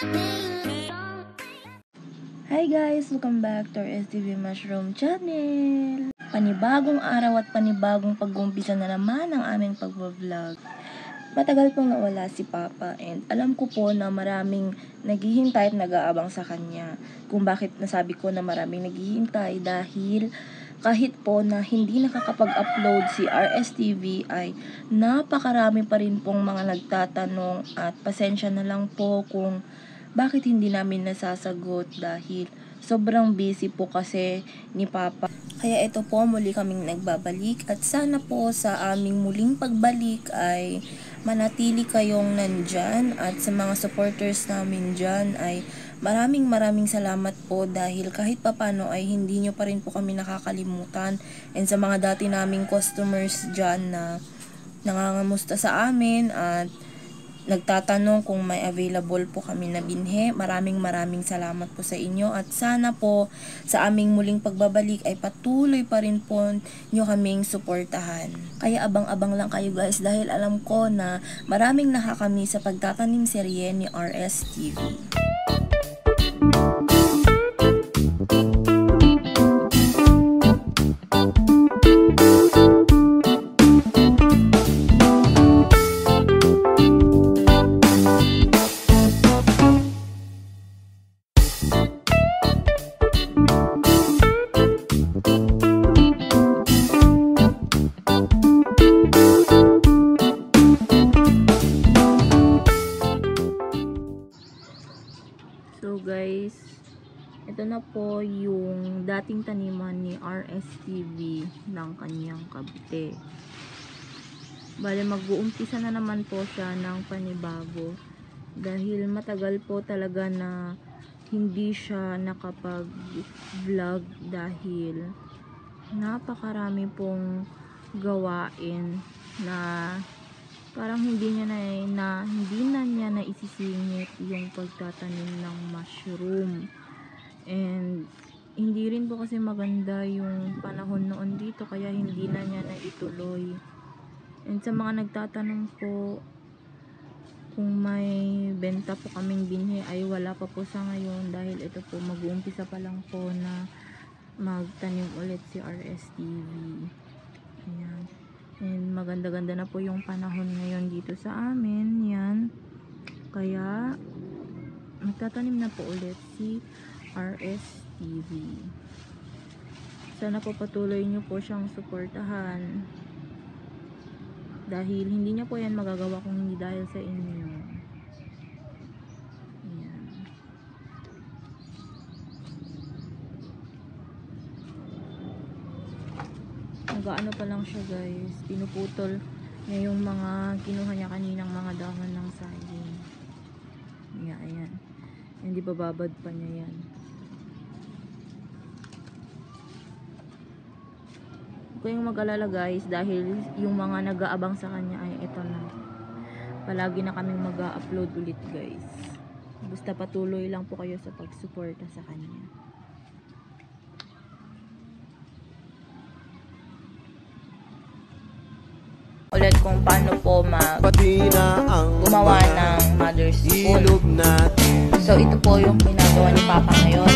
Hi guys! Welcome back to our STV Mushroom Channel! Panibagong araw at panibagong pag-uumpisa na naman ang aming pag-vlog. Matagal pong nawala si Papa and alam ko po na maraming naghihintay at nag-aabang sa kanya. Kung bakit nasabi ko na maraming naghihintay dahil kahit po na hindi nakakapag-upload si RSTV ay napakarami pa rin pong mga nagtatanong at pasensya na lang po kung bakit hindi namin nasasagot dahil sobrang busy po kasi ni Papa. Kaya ito po muli kaming nagbabalik at sana po sa aming muling pagbalik ay manatili kayong nandyan at sa mga supporters namin dyan ay maraming salamat po dahil kahit papano ay hindi nyo pa rin po kami nakakalimutan, and sa mga dati naming customers dyan na nangangamusta sa amin at nagtatanong kung may available po kami na binhe. Maraming salamat po sa inyo at sana po sa aming muling pagbabalik ay patuloy pa rin po nyo kaming suportahan. Kaya abang-abang lang kayo guys dahil alam ko na maraming nakakami sa pagtatanim serye ni RSTV. So guys, ito na po yung dating taniman ni RSTV ng kanyang kabute. Bale mag-uumpisa na naman po siya ng panibago dahil matagal po talaga na hindi siya nakapag-vlog dahil napakarami pong gawain na parang hindi na niya naisisingit yung pagtatanim ng mushroom. And hindi rin po kasi maganda yung panahon noon dito kaya hindi na niya naituloy. And sa mga nagtatanong po kung may benta po kaming binhi ay wala pa po sa ngayon dahil ito po mag-uumpisa pa lang po na magtanim ulit si RSTV. Ayan. And maganda-ganda na po yung panahon ngayon dito sa amin. Yan. Kaya magtatanim na po ulit si RSTV. Sana po patuloy nyo po siyang suportahan. Dahil hindi niya po yan magagawa kung hindi dahil sa inyo. Ayan. Nagaano pa lang siya guys, pinuputol niya yung mga kinuha niya kaninang mga dahon ng saging. Ayan. Hindi pa babad pa niya yan. Huwag kayong mag-alala guys dahil yung mga nag-aabang sa kanya ay ito na. Palagi na kaming mag-upload ulit guys. Basta patuloy lang po kayo sa pagsuporta sa kanya. Ulit kung paano po gumawa ng mother's spoon. So ito po yung ginagawa ni Papa ngayon.